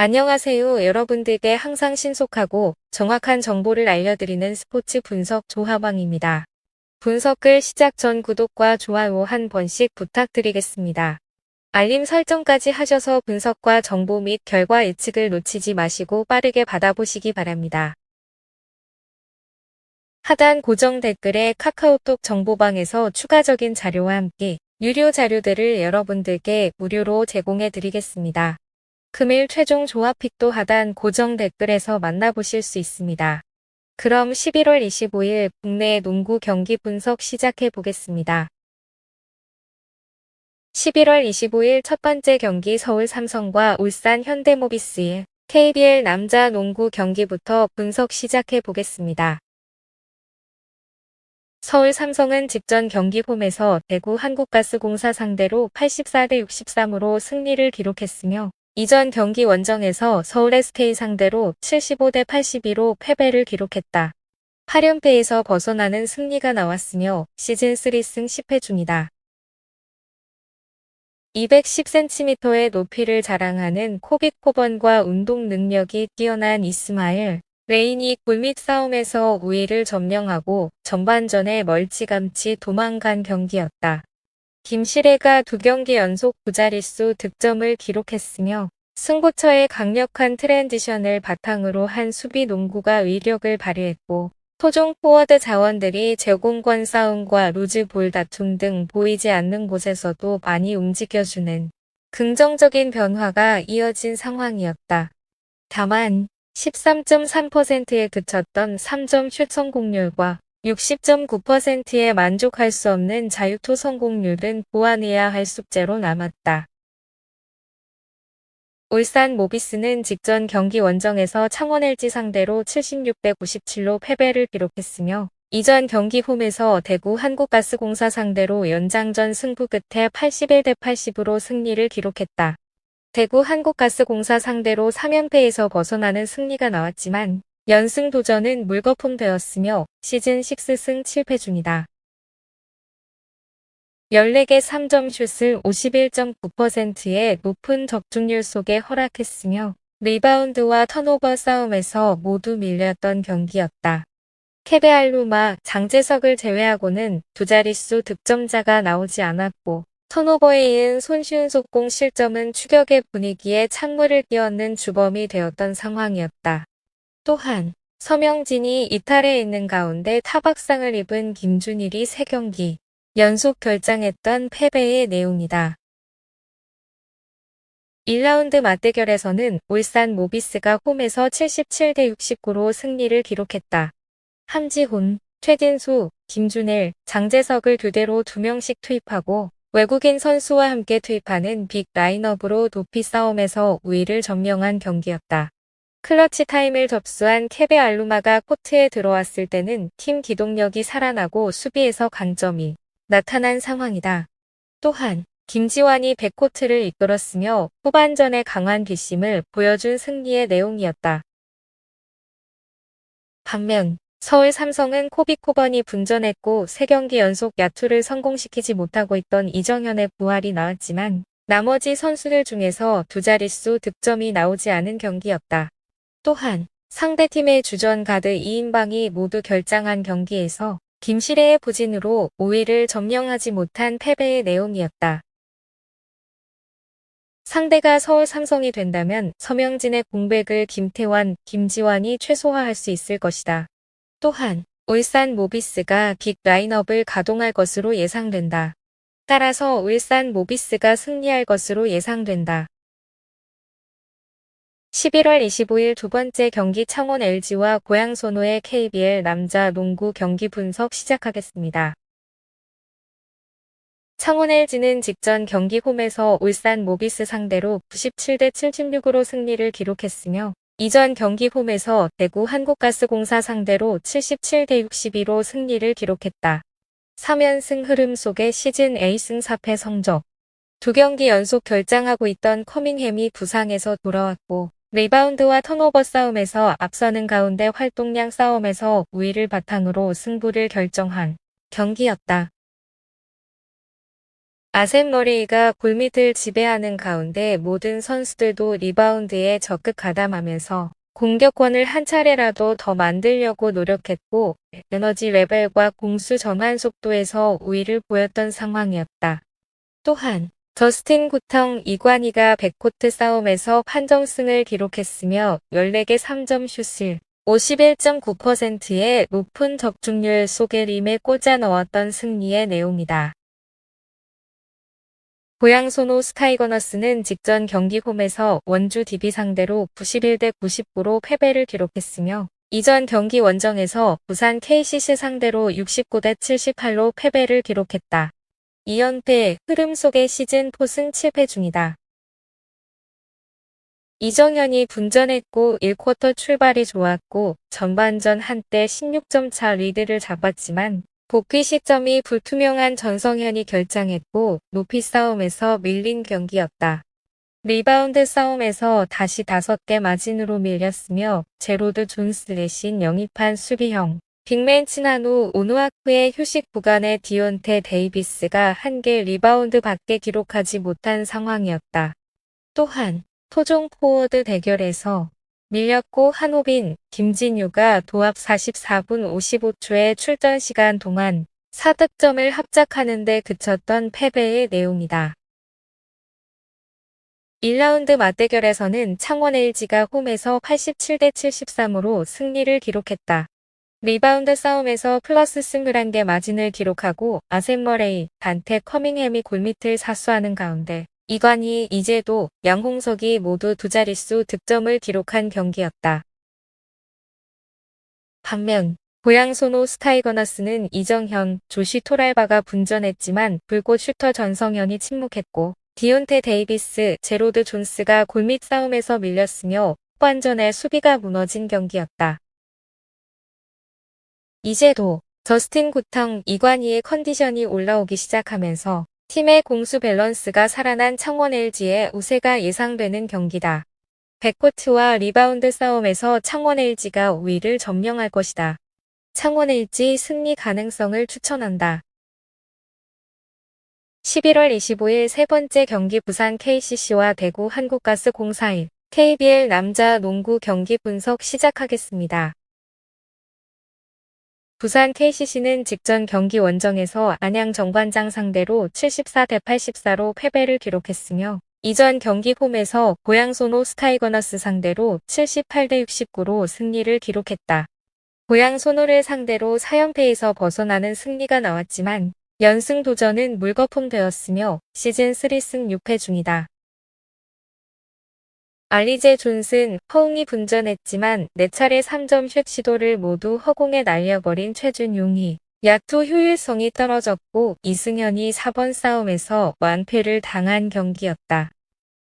안녕하세요. 여러분들께 항상 신속하고 정확한 정보를 알려드리는 스포츠 분석 조합왕입니다. 분석글 시작 전 구독과 좋아요 한 번씩 부탁드리겠습니다. 알림 설정까지 하셔서 분석과 정보 및 결과 예측을 놓치지 마시고 빠르게 받아보시기 바랍니다. 하단 고정 댓글에 카카오톡 정보방에서 추가적인 자료와 함께 유료 자료들을 여러분들께 무료로 제공해 드리겠습니다. 금일 최종 조합픽도 하단 고정 댓글에서 만나보실 수 있습니다. 그럼 11월 25일 국내 농구 경기 분석 시작해 보겠습니다. 11월 25일 첫 번째 경기 서울 삼성과 울산 현대모비스의 KBL 남자 농구 경기부터 분석 시작해 보겠습니다. 서울 삼성은 직전 경기 홈에서 대구 한국가스공사 상대로 84대 63으로 승리를 기록했으며 이전 경기 원정에서 서울 SK 상대로 75대 82로 패배를 기록했다. 8연패에서 벗어나는 승리가 나왔으며 시즌 3승 10패 중이다. 210cm의 높이를 자랑하는 코빅 코번과 운동 능력이 뛰어난 이스마일 레인이 골밑 싸움에서 우위를 점령하고 전반전에 멀찌감치 도망간 경기였다. 김시래가 2경기 연속 부자릿수 득점을 기록했으며 승부처의 강력한 트랜지션을 바탕으로 한 수비 농구가 위력을 발휘했고 토종 포워드 자원들이 제공권 싸움과 루즈볼 다툼 등 보이지 않는 곳에서도 많이 움직여주는 긍정적인 변화가 이어진 상황이었다. 다만 13.3%에 그쳤던 3점 슛 성공률과 60.9%에 만족할 수 없는 자유투 성공률은 보완해야 할 숙제로 남았다. 울산 모비스는 직전 경기 원정에서 창원 LG 상대로 76대 97로 패배를 기록했으며 이전 경기 홈에서 대구 한국가스공사 상대로 연장전 승부 끝에 81대 80으로 승리를 기록했다. 대구 한국가스공사 상대로 3연패에서 벗어나는 승리가 나왔지만 연승 도전은 물거품되었으며 시즌 6승 7패 중이다. 14개 3점 슛을 51.9%의 높은 적중률 속에 허락했으며 리바운드와 턴오버 싸움에서 모두 밀렸던 경기였다. 케베 알루마, 장재석을 제외하고는 두 자릿수 득점자가 나오지 않았고 턴오버에 이은 손쉬운 속공 실점은 추격의 분위기에 찬물을 끼얹는 주범이 되었던 상황이었다. 또한 서명진이 이탈해 있는 가운데 타박상을 입은 김준일이 3경기 연속 결장했던 패배의 내용이다. 1라운드 맞대결에서는 울산 모비스가 홈에서 77대 69로 승리를 기록했다. 함지훈, 최진수, 김준일, 장재석을 교대로 2명씩 투입하고 외국인 선수와 함께 투입하는 빅 라인업으로 도피 싸움에서 우위를 점령한 경기였다. 클러치 타임을 접수한 케베 알루마가 코트에 들어왔을 때는 팀 기동력이 살아나고 수비에서 강점이 나타난 상황이다. 또한 김지환이 백코트를 이끌었으며 후반전에 강한 뒷심을 보여준 승리의 내용이었다. 반면 서울 삼성은 코빅 코번이 분전했고 3경기 연속 야투를 성공시키지 못하고 있던 이정현의 부활이 나왔지만 나머지 선수들 중에서 두 자릿수 득점이 나오지 않은 경기였다. 또한 상대팀의 주전 가드 2인방이 모두 결장한 경기에서 김시래의 부진으로 5위를 점령하지 못한 패배의 내용이었다. 상대가 서울 삼성이 된다면 서명진의 공백을 김태환, 김지환이 최소화할 수 있을 것이다. 또한 울산 모비스가 빅 라인업을 가동할 것으로 예상된다. 따라서 울산 모비스가 승리할 것으로 예상된다. 11월 25일 두 번째 경기 창원 LG와 고양 선호의 KBL 남자 농구 경기 분석 시작하겠습니다. 창원 LG는 직전 경기 홈에서 울산 모비스 상대로 97대 76으로 승리를 기록했으며 이전 경기 홈에서 대구 한국가스공사 상대로 77대 62로 승리를 기록했다. 3연승 흐름 속에 시즌 A승 4패 성적. 2경기 연속 결장하고 있던 커밍햄이 부상에서 돌아왔고 리바운드와 턴오버 싸움에서 앞서는 가운데 활동량 싸움에서 우위를 바탕으로 승부를 결정한 경기였다. 아셈 머레이가 골밑을 지배하는 가운데 모든 선수들도 리바운드에 적극 가담하면서 공격권을 한 차례라도 더 만들려고 노력했고 에너지 레벨과 공수 전환 속도에서 우위를 보였던 상황이었다. 또한 저스틴 구텅 이관희가 백코트 싸움에서 판정승을 기록했으며 14개 3점 슛을 51.9%의 높은 적중률 속에 림에 꽂아 넣었던 승리의 내용이다. 고양 소노 스카이거너스는 직전 경기 홈에서 원주 DB 상대로 91대 99로 패배를 기록했으며 이전 경기 원정에서 부산 KCC 상대로 69대 78로 패배를 기록했다. 2연패 흐름 속의 시즌 포승 7패 중이다. 이정현이 분전했고 1쿼터 출발이 좋았고 전반전 한때 16점 차 리드를 잡았지만 복귀 시점이 불투명한 전성현이 결장했고 높이 싸움에서 밀린 경기였다. 리바운드 싸움에서 다시 5개 마진으로 밀렸으며 제로드 존스 대신 영입한 수비형 빅맨 치나누 오누아쿠의 휴식 구간에 디온테 데이비스가 1개 리바운드 밖에 기록하지 못한 상황이었다. 또한 토종 포워드 대결에서 밀렸고 한호빈, 김진유가 도합 44분 55초의 출전 시간 동안 4득점을 합작하는 데 그쳤던 패배의 내용이다. 1라운드 맞대결에서는 창원 LG가 홈에서 87대 73으로 승리를 기록했다. 리바운드 싸움에서 플러스 21개 마진을 기록하고 아셈 머레이, 단테 커밍햄이 골밑을 사수하는 가운데 이관희, 이재도, 양홍석이 모두 두 자릿수 득점을 기록한 경기였다. 반면 고양 소노 스카이거너스는 이정현, 조시 토랄바가 분전했지만 불꽃 슈터 전성현이 침묵했고 디온테 데이비스, 제로드 존스가 골밑 싸움에서 밀렸으며 후반전에 수비가 무너진 경기였다. 이제도 저스틴 구텅 이관희의 컨디션이 올라오기 시작하면서 팀의 공수 밸런스가 살아난 창원 LG의 우세가 예상되는 경기다. 백코트와 리바운드 싸움에서 창원 LG가 우위를 점령할 것이다. 창원 LG 승리 가능성을 추천한다. 11월 25일 세 번째 경기 부산 KCC와 대구 한국가스공사 KBL 남자 농구 경기 분석 시작하겠습니다. 부산 KCC는 직전 경기 원정에서 안양 정관장 상대로 74대 84로 패배를 기록했으며 이전 경기 홈에서 고양 소노 스카이거너스 상대로 78대 69로 승리를 기록했다. 고양 소노를 상대로 4연패에서 벗어나는 승리가 나왔지만 연승 도전은 물거품되었으며 시즌 3승 6패 중이다. 알리제 존슨, 허웅이 분전했지만 4차례 3점 슛 시도를 모두 허공에 날려버린 최준용이 야투 효율성이 떨어졌고 이승현이 4번 싸움에서 완패를 당한 경기였다.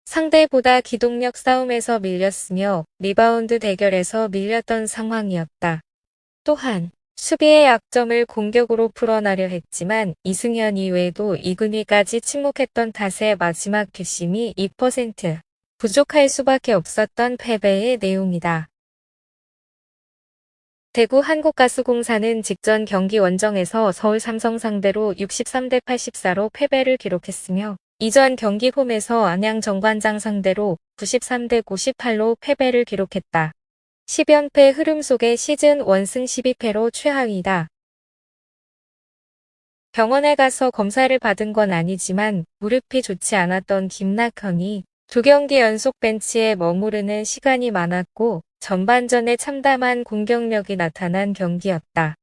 상대보다 기동력 싸움에서 밀렸으며 리바운드 대결에서 밀렸던 상황이었다. 또한 수비의 약점을 공격으로 풀어나려 했지만 이승현 이외에도 이근희까지 침묵했던 탓에 마지막 뒷심이 2% 부족할 수밖에 없었던 패배의 내용이다. 대구 한국가스공사는 직전 경기 원정에서 서울 삼성 상대로 63대 84로 패배를 기록했으며 이전 경기 홈에서 안양 정관장 상대로 93대 98로 패배를 기록했다. 10연패 흐름 속의 시즌 1승 12패로 최하위다. 병원에 가서 검사를 받은 건 아니지만 무릎이 좋지 않았던 김낙현이 2경기 연속 벤치에 머무르는 시간이 많았고 전반전에 참담한 공격력이 나타난 경기였다.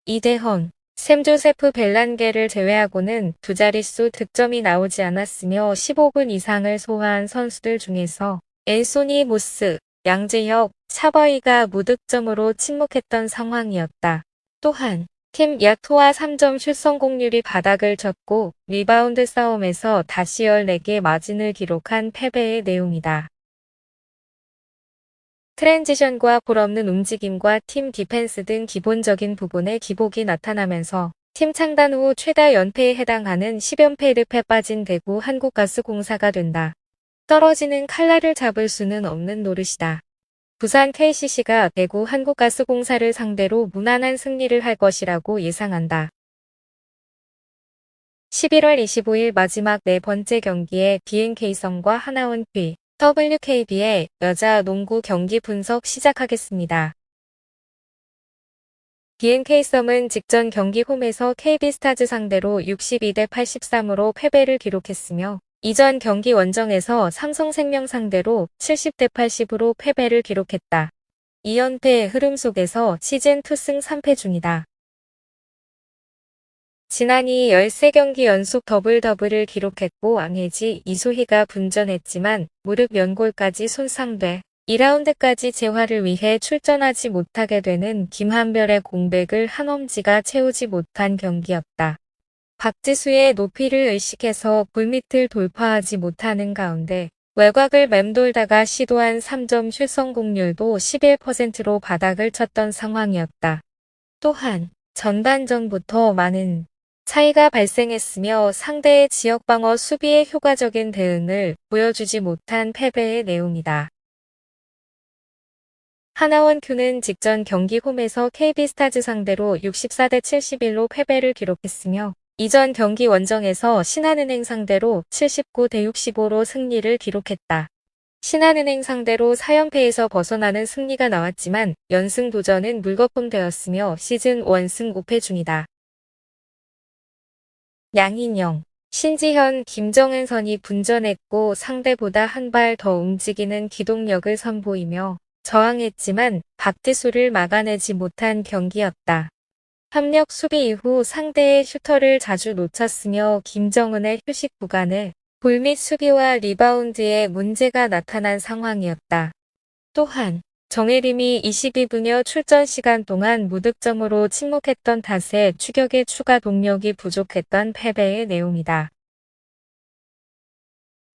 이대헌, 샘 조세프 벨란게를 제외하고는 두 자릿수 득점이 나오지 않았으며 15분 이상을 소화한 선수들 중에서 앤소니 모스, 양재혁, 차버이가 무득점으로 침묵했던 상황이었다. 또한 팀 야투와 3점 슛 성공률이 바닥을 쳤고 리바운드 싸움에서 다시 14개 마진을 기록한 패배의 내용이다. 트랜지션과 볼 없는 움직임과 팀 디펜스 등 기본적인 부분에 기복이 나타나면서 팀 창단 후 최다 연패에 해당하는 10연패 늪에 빠진 대구 한국가스공사가 된다. 떨어지는 칼날을 잡을 수는 없는 노릇이다. 부산 KCC가 대구 한국가스공사를 상대로 무난한 승리를 할 것이라고 예상한다. 11월 25일 마지막 네 번째 경기에 BNK썸과 하나원 WKB의 여자 농구 경기 분석 시작하겠습니다. BNK썸은 직전 경기 홈에서 KB스타즈 상대로 62대 83으로 패배를 기록했으며 이전 경기 원정에서 삼성생명 상대로 70대 80으로 패배를 기록했다. 2연패의 흐름 속에서 시즌 2승 3패 중이다. 지난이 13경기 연속 더블을 기록했고 안혜지, 이소희가 분전했지만 무릎 연골까지 손상돼 2라운드까지 재활을 위해 출전하지 못하게 되는 김한별의 공백을 한엄지가 채우지 못한 경기였다. 박지수의 높이를 의식해서 골밑을 돌파하지 못하는 가운데 외곽을 맴돌다가 시도한 3점 슛 성공률도 11%로 바닥을 쳤던 상황이었다. 또한 전반전부터 많은 차이가 발생했으며 상대의 지역방어 수비에 효과적인 대응을 보여주지 못한 패배의 내용이다. 하나원큐는 직전 경기 홈에서 KB스타즈 상대로 64대 71로 패배를 기록했으며 이전 경기 원정에서 신한은행 상대로 79대 65로 승리를 기록했다. 신한은행 상대로 4연패에서 벗어나는 승리가 나왔지만 연승 도전은 물거품되었으며 시즌 1승 5패 중이다. 양인영, 신지현, 김정은 선이 분전했고 상대보다 한 발 더 움직이는 기동력을 선보이며 저항했지만 박지수를 막아내지 못한 경기였다. 협력 수비 이후 상대의 슈터를 자주 놓쳤으며 김정은의 휴식 구간에 골밑 수비와 리바운드에 문제가 나타난 상황이었다. 또한 정혜림이 22분여 출전 시간 동안 무득점으로 침묵했던 탓에 추격의 추가 동력이 부족했던 패배의 내용이다.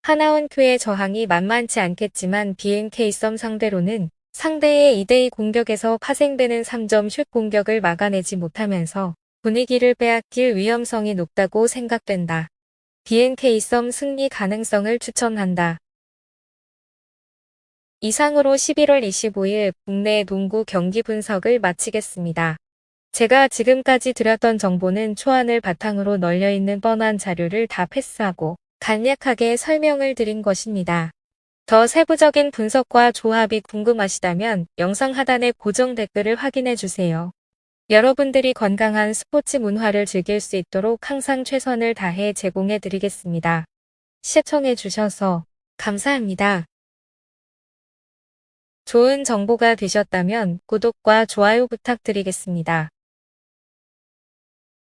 하나원큐의 저항이 만만치 않겠지만 BNK썸 상대로는 상대의 2대2 공격에서 파생되는 3점 슛 공격을 막아내지 못하면서 분위기를 빼앗길 위험성이 높다고 생각된다. BNK썸 승리 가능성을 추천한다. 이상으로 11월 25일 국내 농구 경기 분석을 마치겠습니다. 제가 지금까지 드렸던 정보는 초안을 바탕으로 널려있는 뻔한 자료를 다 패스하고 간략하게 설명을 드린 것입니다. 더 세부적인 분석과 조합이 궁금하시다면 영상 하단의 고정 댓글을 확인해주세요. 여러분들이 건강한 스포츠 문화를 즐길 수 있도록 항상 최선을 다해 제공해드리겠습니다. 시청해주셔서 감사합니다. 좋은 정보가 되셨다면 구독과 좋아요 부탁드리겠습니다.